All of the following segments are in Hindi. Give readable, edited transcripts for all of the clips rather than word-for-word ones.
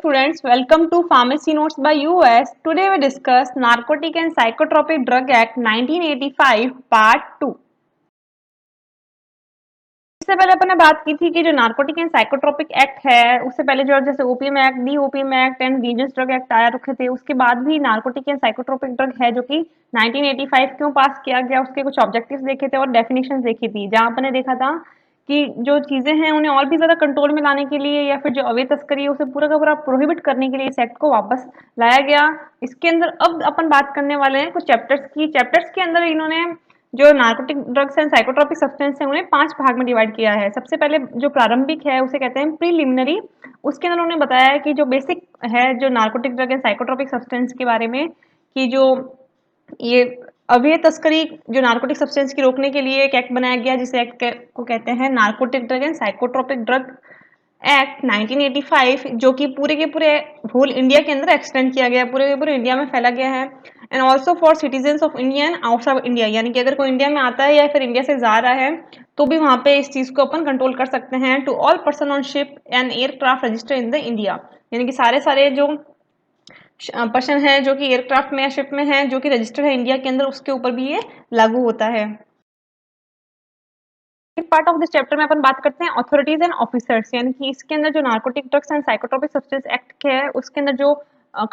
students, welcome to Pharmacy Notes by US. Today we discuss Narcotic and Psychotropic Drug Act 1985 Part 2. इससे पहले अपन ने बात की थी कि जो नार्कोटिक एंड साइकोट्रोपिक एक्ट है, उससे पहले जो जैसे OPM act, D OPM act and venus drug act आया रखे थे, उसके बाद भी नार्कोटिक एंड साइकोट्रोपिक ड्रग है जो कि 1985 क्यों पास किया गया, उसके कुछ ऑब्जेक्टिव्स देखे थे और डेफिनेशंस देखी थी, जहां अपन ने देखा था कि जो चीजें हैं उन्हें और भी ज्यादा कंट्रोल में लाने के लिए या फिर जो अवैध तस्करी है उसे पूरा का पूरा प्रोहिबिट करने के लिए इस एक्ट को वापस लाया गया। इसके अंदर अब अपन बात करने वाले हैं कुछ चैप्टर्स के अंदर इन्होंने जो narcotic drugs and psychotropic substance है उन्हें 5 भाग में डिवाइड किया है। सबसे पहले जो प्रारंभिक है उसे कहते हैं प्रीलिमिनरी। उसके अंदर उन्होंने बताया है कि जो बेसिक है जो narcotic drug and psychotropic substance के बारे में, कि जो ये अवैध तस्करी जो नार्कोटिक सब्सटेंस की रोकने के लिए एक एक्ट बनाया गया, जिसे एक्ट को कहते हैं narcotic drug and psychotropic drug act 1985, जो कि पूरे के पूरे होल इंडिया के अंदर एक्सटेंड किया गया, पूरे के पूरे इंडिया में फैला गया है। And also for citizen of India and outside India, यानी कि अगर कोई इंडिया में आता है या फिर इंडिया से जा रहा है तो भी वहां पे इस चीज को अपन कंट्रोल कर सकते हैं। To all person on ship and aircraft register in the India, यानी कि सारे जो पर्सन है जो कि एयरक्राफ्ट में या शिप में है जो कि रजिस्टर्ड है इंडिया के अंदर, उसके ऊपर भी ये लागू होता है। पार्ट ऑफ दिस चैप्टर में अपन बात करते हैं अथॉरिटीज एंड ऑफिसर्स, यानी कि इसके अंदर जो narcotic drugs and psychotropic substance act है उसके अंदर जो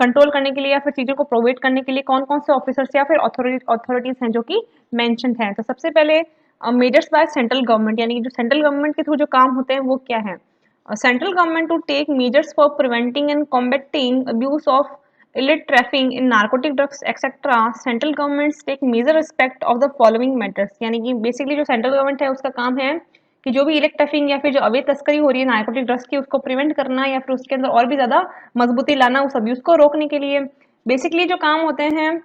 कंट्रोल करने के लिए या फिर चीजों को प्रोवाइड करने के लिए कौन कौन से ऑफिसर्स या फिर अथॉरिटीज हैं जो कि मेंशन्ड हैं। तो सबसे पहले मेजर्स बाय सेंट्रल गवर्नमेंट, यानी कि जो सेंट्रल गवर्नमेंट के थ्रू जो काम होते हैं वो क्या है। Central government to take measures for preventing and combating abuse of illicit trafficking in narcotic drugs etc. Central governments take major respect of the following matters, यानी कि बेसिकली जो सेंट्रल गवर्नमेंट है उसका काम है कि जो भी इलेक्ट ट्रैफिकिंग या फिर जो अवैध तस्करी हो रही है नार्कोटिक ड्रग्स की उसको प्रिवेंट करना या फिर उसके अंदर और भी ज्यादा मजबूती लाना उस अब्यूज को रोकने के लिए। बेसिकली जो काम होते हैं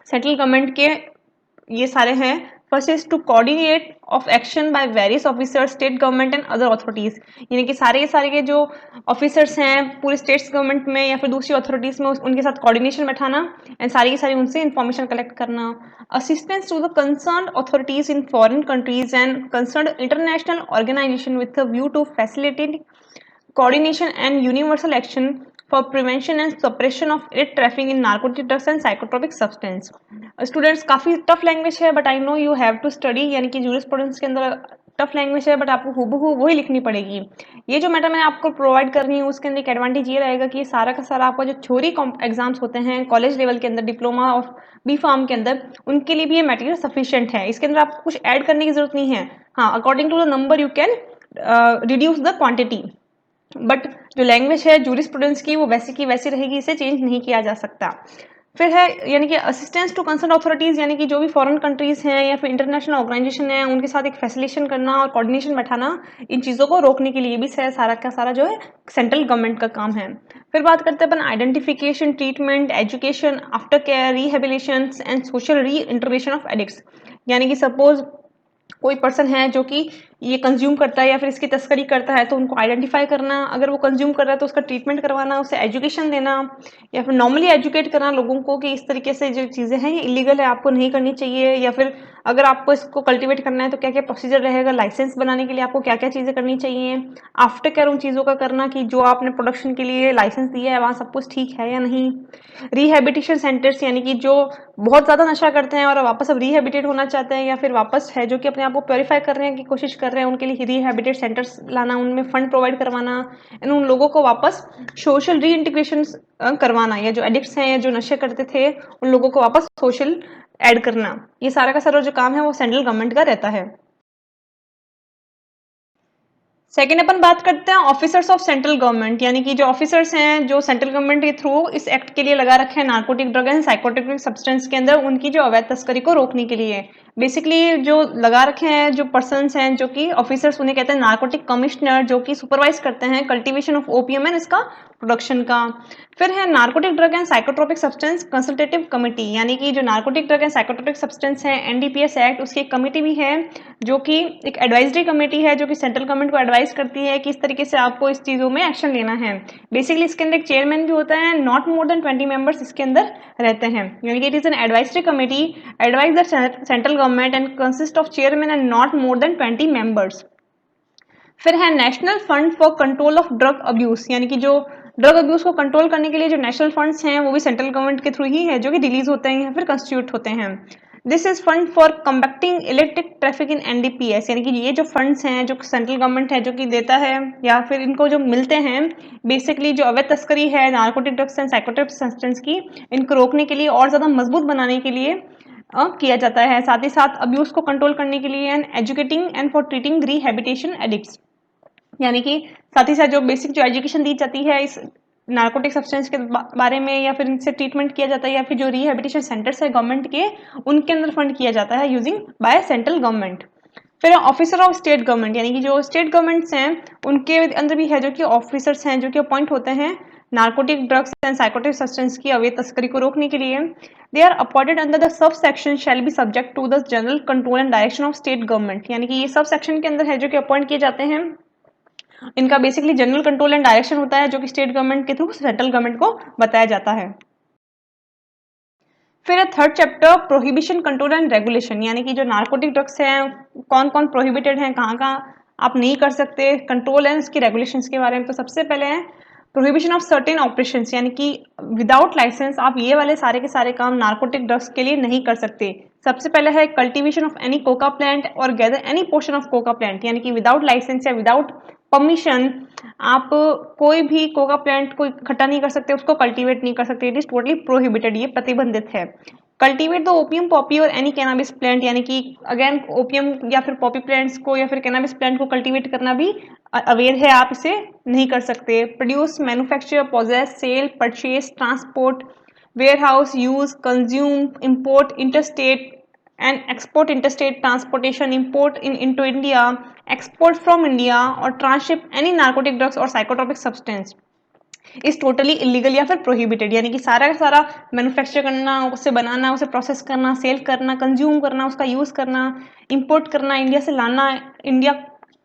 सेंट्रल गवर्नमेंट के ये सारे हैं। First is to coordinate of action by various officers, state government and other authorities, यानी कि सारे के जो ऑफिसर्स हैं पूरे स्टेट्स गवर्नमेंट में या फिर दूसरी अथॉरिटीज में उनके साथ कोऑर्डिनेशन बैठाना एंड सारी की सारी उनसे इंफॉर्मेशन कलेक्ट करना। Assistance to the concerned authorities in foreign countries and concerned international organization with a view to facilitate coordination and universal action for prevention and suppression of illicit trafficking in narcotic drugs and psychotropic substance। Students काफी टफ लैंग्वेज है but I know you have to study, यानी कि जूरिस्प्रूडेंस के अंदर टफ लैंग्वेज है बट आपको हूबहू वही लिखनी पड़ेगी। ये जो मैटर मैंने आपको प्रोवाइड करनी है उसके अंदर एक एडवांटेज ये रहेगा कि सारा का सारा आपका जो थ्योरी एग्जाम्स होते हैं कॉलेज लेवल के अंदर, डिप्लोमा और बी फार्म के अंदर, उनके लिए भी ये मटेरियल सफिशिएंट है। इसके अंदर आपको कुछ ऐड करने की जरूरत नहीं है। हाँ, according to the number you can reduce the quantity, but जो लैंग्वेज है जूरिस्प्रूडेंस की वो वैसी की वैसी रहेगी, इसे चेंज नहीं किया जा सकता। फिर है यानी कि असिस्टेंस टू कंसर्न अथॉरिटीज, यानी कि जो भी फॉरेन कंट्रीज हैं या फिर इंटरनेशनल ऑर्गेनाइजेशन है उनके साथ एक फैसिलिटेशन करना और कोऑर्डिनेशन बैठाना इन चीज़ों को रोकने के लिए भी सारा का सारा जो है सेंट्रल गवर्नमेंट का काम है। फिर बात करते हैं अपन identification, treatment, education, after care, rehabilitation and social reintegration of addicts, यानी कि सपोज कोई पर्सन है जो कि ये कंज्यूम करता है या फिर इसकी तस्करी करता है तो उनको आइडेंटिफाई करना, अगर वो कंज्यूम कर रहा है तो उसका ट्रीटमेंट करवाना, उसे एजुकेशन देना या फिर नॉर्मली एजुकेट करना लोगों को कि इस तरीके से जो चीज़ें हैं ये इलीगल है, आपको नहीं करनी चाहिए, या फिर अगर आपको इसको कल्टीवेट करना है तो क्या क्या प्रोसीजर रहेगा, लाइसेंस बनाने के लिए आपको क्या क्या चीज़ें करनी चाहिए, आफ्टर केयर उन चीज़ों का करना कि जो आपने प्रोडक्शन के लिए लाइसेंस दिया है वहाँ सब कुछ ठीक है या नहीं। रिहेबिलिटेशन सेंटर्स, यानी कि जो बहुत ज़्यादा नशा करते हैं और वापस अब रिहेबिटेट होना चाहते हैं या फिर वापस है जो कि अपने आप को प्योरीफाई कर रहे हैं की कोशिश कर रहे हैं, उनके लिए रिहेबिटेट सेंटर्स लाना, उनमें फंड प्रोवाइड करवाना एंड उन लोगों को वापस सोशल री इंटीग्रेशन करवाना, या जो एडिक्ट्स हैं या जो नशे करते थे उन लोगों को वापस सोशल ऐड करना, ये सारा का सारा जो काम है वो सेंट्रल गवर्नमेंट का रहता है। सेकेंड अपन बात करते हैं ऑफिसर्स ऑफ सेंट्रल गवर्नमेंट, यानी कि जो ऑफिसर्स हैं जो सेंट्रल गवर्नमेंट के थ्रू इस एक्ट के लिए लगा रखे हैं narcotic drug and psychotic substance के अंदर, उनकी जो अवैध तस्करी को रोकने के लिए बेसिकली जो लगा रखे हैं जो पर्सन्स हैं जो कि ऑफिसर्स, उन्हें कहते हैं नार्कोटिक कमिश्नर, जो कि सुपरवाइज करते हैं कल्टीवेशन ऑफ ओपीएम एंड इसका प्रोडक्शन का। फिर है narcotic drug and psychotropic substance consultative committee, यानी कि जो narcotic drug and psychotropic substance है एनडीपीएस एक्ट, उसकी एक कमेटी भी है जो कि एक एडवाइजरी कमेटी है जो कि सेंट्रल गवर्नमेंट को एडवाइस करती है कि इस तरीके से आपको इस चीज़ों में एक्शन लेना है। बेसिकली इसके अंदर एक चेयरमैन भी होता है, नॉट मोर देन 20 मेंबर्स इसके अंदर रहते हैं, यानी कि it is an advisory committee advise the central government and consist of chairman and not more than 20 members. फिर है national fund for control of drug abuse, यानी कि जो ड्रग अब्यूज को कंट्रोल करने के लिए जो नेशनल फंड्स हैं वो भी सेंट्रल गवर्नमेंट के थ्रू ही है जो कि रिलीज होते हैं या फिर कंस्टिट्यूट होते हैं। This is fund for combating electric traffic in NDPS, यानी कि ये जो फंड्स हैं जो सेंट्रल गवर्नमेंट है जो कि देता है या फिर इनको जो मिलते हैं बेसिकली जो अवैध तस्करी है narcotic drugs and psychotropic substance की, इनको रोकने के लिए और ज़्यादा मजबूत बनाने के लिए किया जाता है। साथ ही साथ अब्यूज को कंट्रोल करने के लिए and educating and for treating rehabilitation addicts, यानी कि साथ ही साथ जो बेसिक जो एजुकेशन दी जाती है इस नार्कोटिक सब्सटेंस के बारे में या फिर इनसे ट्रीटमेंट किया जाता है या फिर जो रिहैबिलिटेशन सेंटर्स है गवर्नमेंट के उनके अंदर फंड किया जाता है यूजिंग बाय सेंट्रल गवर्नमेंट। फिर ऑफिसर ऑफ स्टेट गवर्नमेंट, यानी कि जो स्टेट गवर्नमेंट्स हैं उनके अंदर भी है जो कि ऑफिसर्स हैं जो कि अपॉइंट होते हैं narcotic drugs and psychotic substance की अवैध तस्करी को रोकने के लिए। They are appointed under the sub section shall be subject to the general control and direction of state government, यानी कि ये सब सेक्शन के अंदर है जो कि अपॉइंट किए जाते हैं। इनका basically general control and direction होता है जो कि स्टेट गवर्नमेंट के थ्रू सेंट्रल गवर्नमेंट को बताया जाता है। फिर third chapter prohibition control and regulation, यानी कि जो नार्कोटिक ड्रग्स हैं कौन कौन प्रोहिबिटेड हैं, कहाँ कहाँ आप नहीं कर सकते, कंट्रोल एंड उसकी रेगुलेशंस के बारे में। तो सबसे पहले है प्रोहिबिशन ऑफ सर्टेन ऑपरेशंस, यानी कि विदाउट लाइसेंस आप ये वाले सारे के सारे काम नार्कोटिक ड्रग्स के लिए नहीं कर सकते। सबसे पहले है cultivation of any coca plant और gather any portion of coca plant, यानी कि विदाउट लाइसेंस या विदाउट परमिशन आप कोई भी कोका प्लांट को इकट्ठा नहीं कर सकते, उसको कल्टीवेट नहीं कर सकते। इट इज टोटली प्रोहिबिटेड, ये प्रतिबंधित है। कल्टीवेट द ओपियम पॉपी और एनी कैनाबिस प्लांट, यानी कि अगेन ओपियम या फिर पॉपी प्लांट्स को या फिर कैनाबिस प्लांट को कल्टीवेट करना भी अवैध है, आप इसे नहीं कर सकते। Produce, manufacture, possess, sale, purchase, transport, warehouse, use, consume, import, interstate and export, interstate transportation, import into India, export from India or transship any narcotic drugs or psychotropic substance is totally illegal या फिर प्रोहिबिटेड, यानी कि सारा का सारा मैन्युफैक्चर करना, उसे बनाना, उसे प्रोसेस करना, सेल करना, कंज्यूम करना, उसका यूज करना, इंपोर्ट करना, इंडिया से लाना, इंडिया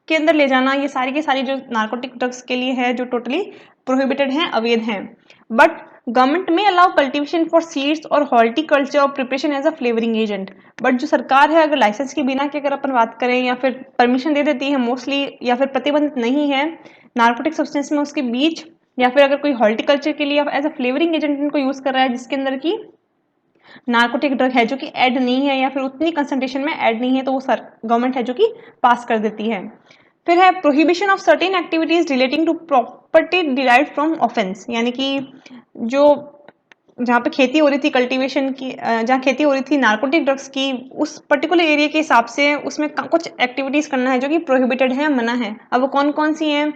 के अंदर ले जाना, ये सारी की सारी जो नार्कोटिक ड्रग्स के लिए है जो टोटली प्रोहिबिटेड हैं, अवैध हैं। बट गवर्नमेंट में अलाउ कल्टीवेशन फॉर सीड्स और हॉर्टिकल्चर और preparation as a flavouring agent. But जो सरकार है अगर लाइसेंस के बिना की अगर अपन बात करें या फिर परमिशन दे देती है मोस्टली या फिर प्रतिबंधित नहीं है नार्कोटिक सब्सटेंस में उसके बीच, या फिर अगर कोई हॉर्टिकल्चर के लिए एज अ फ्लेवरिंग एजेंट इनको यूज कर रहा है जिसके अंदर की नार्कोटिक ड्रग है जो कि ऐड नहीं है या फिर उतनी कंसंट्रेशन में ऐड नहीं है, तो वो गवर्नमेंट है जो कि पास कर देती है। फिर है prohibition of certain activities relating to property derived from offence, यानी कि जो जहाँ पे खेती हो रही थी कल्टीवेशन की, जहाँ खेती हो रही थी नार्कोटिक ड्रग्स की, उस पर्टिकुलर एरिया के हिसाब से उसमें कुछ एक्टिविटीज करना है जो कि प्रोहिबिटेड है, मना है। अब वो कौन कौन सी हैं?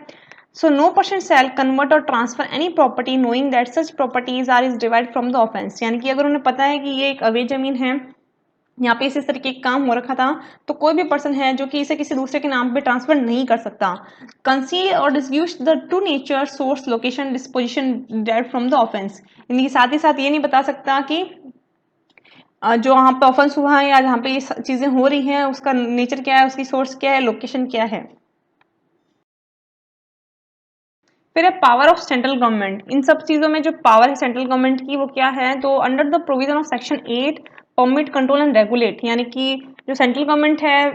So no person shall convert or transfer any property knowing that such properties are is derived from the offense, यानी कि अगर उन्हें पता है कि ये एक अवैध जमीन है, यहाँ पे इस तरीके का काम हो रखा था, तो कोई भी पर्सन है जो कि इसे किसी दूसरे के नाम पे ट्रांसफर नहीं कर सकता। कंसील और dispute the true nature, source, location, disposition derived from the offence, यानी कि साथ ही साथ ये नहीं बता सकता कि जो वहाँ पे ऑफेंस हुआ है या जहाँ पे ये चीजें हो रही हैं उसका नेचर क्या है, उसकी सोर्स क्या है, लोकेशन क्या है। फिर है पावर ऑफ सेंट्रल गवर्नमेंट। इन सब चीजों में जो पावर है सेंट्रल गवर्नमेंट की वो क्या है? तो under the provision of section 8 permit, control and regulate, यानी कि जो सेंट्रल गवर्नमेंट है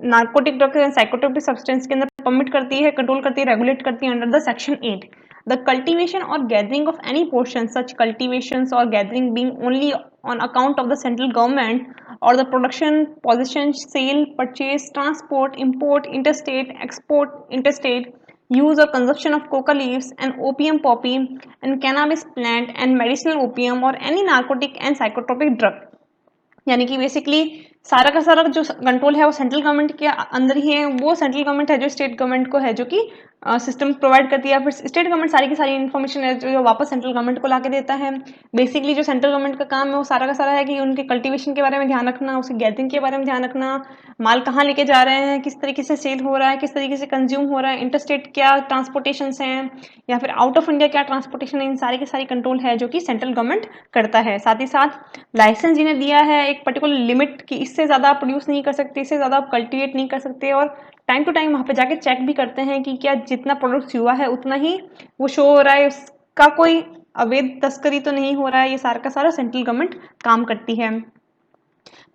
narcotic drugs and psychotropic substance के अंदर परमिट करती है, कंट्रोल करती है, रेगुलेट करती है under the section 8। The cultivation और gathering of any portion, such cultivation और gathering being only on account of the central government और the production, position, sale, purchase, transport, import, interstate, export, interstate use or consumption of coca leaves and opium poppy and cannabis plant and medicinal opium or any narcotic and psychotropic drug, यानी कि बेसिकली सारा का सारा जो कंट्रोल है वो सेंट्रल गवर्नमेंट के अंदर ही है। वो सेंट्रल गवर्नमेंट है जो स्टेट गवर्नमेंट को है जो कि सिस्टम प्रोवाइड करती है, फिर स्टेट गवर्नमेंट सारी की सारी इन्फॉर्मेशन है जो वापस सेंट्रल गवर्नमेंट को ला के देता है। बेसिकली जो सेंट्रल गवर्नमेंट का काम है वो सारा का सारा है कि उनके कल्टीवेशन के बारे में ध्यान रखना, उसके गैदरिंग के बारे में ध्यान रखना, माल कहाँ लेके जा रहे हैं, किस तरीके से सेल हो रहा है, किस तरीके से कंज्यूम हो रहा है, इंटरस्टेट क्या ट्रांसपोर्टेशन हैं या फिर आउट ऑफ इंडिया क्या ट्रांसपोर्टेशन है, इन सारी की सारी कंट्रोल है जो कि सेंट्रल गवर्नमेंट करता है। साथ ही साथ लाइसेंस जिन्हें दिया है एक पर्टिकुलर लिमिट की, इससे ज़्यादा आप प्रोड्यूस नहीं कर सकते, इससे ज़्यादा आप कल्टीवेट नहीं कर सकते, और टाइम टू टाइम वहाँ पे जाके चेक भी करते हैं कि क्या जितना प्रोडक्ट हुआ है उतना ही वो शो हो रहा है, उसका कोई अवैध तस्करी तो नहीं हो रहा है। ये सारा का सारा सेंट्रल गवर्नमेंट काम करती है।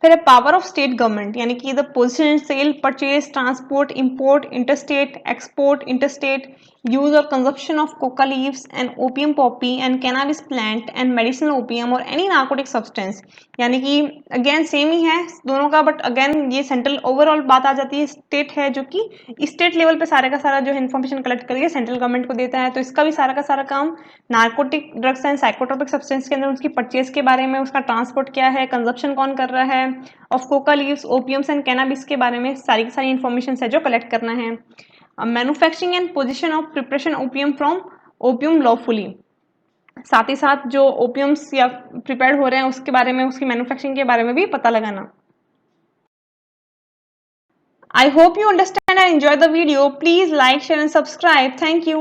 फिर है पावर ऑफ स्टेट गवर्नमेंट, यानी कि the position, sale, purchase, transport, import, interstate, export, interstate, use or consumption of coca leaves and opium poppy and cannabis plant and medicinal opium or any narcotic substance। यानी कि अगेन सेम ही है दोनों का, बट अगेन ये सेंट्रल ओवरऑल बात आ जाती है, स्टेट है जो कि स्टेट लेवल पे सारे का सारा जो इन्फॉर्मेशन कलेक्ट करके सेंट्रल गवर्नमेंट को देता है। तो इसका भी सारा का सारा काम narcotic drugs and psychotropic substance के अंदर उसकी परचेज के बारे में, उसका ट्रांसपोर्ट क्या है, कंजप्शन कौन कर रहा है, of coca leaves, opiums and cannabis के बारे में सारी की सारी इन्फॉर्मेशन है जो कलेक्ट करना है। Manufacturing and position of preparation opium from opium lawfully, साथ ही साथ जो ओपियम्स या प्रिपेयर हो रहे हैं उसके बारे में, उसकी मैन्युफैक्चरिंग के बारे में भी पता लगाना। I hope you understand and enjoy the video. Please like, share and subscribe. Thank you.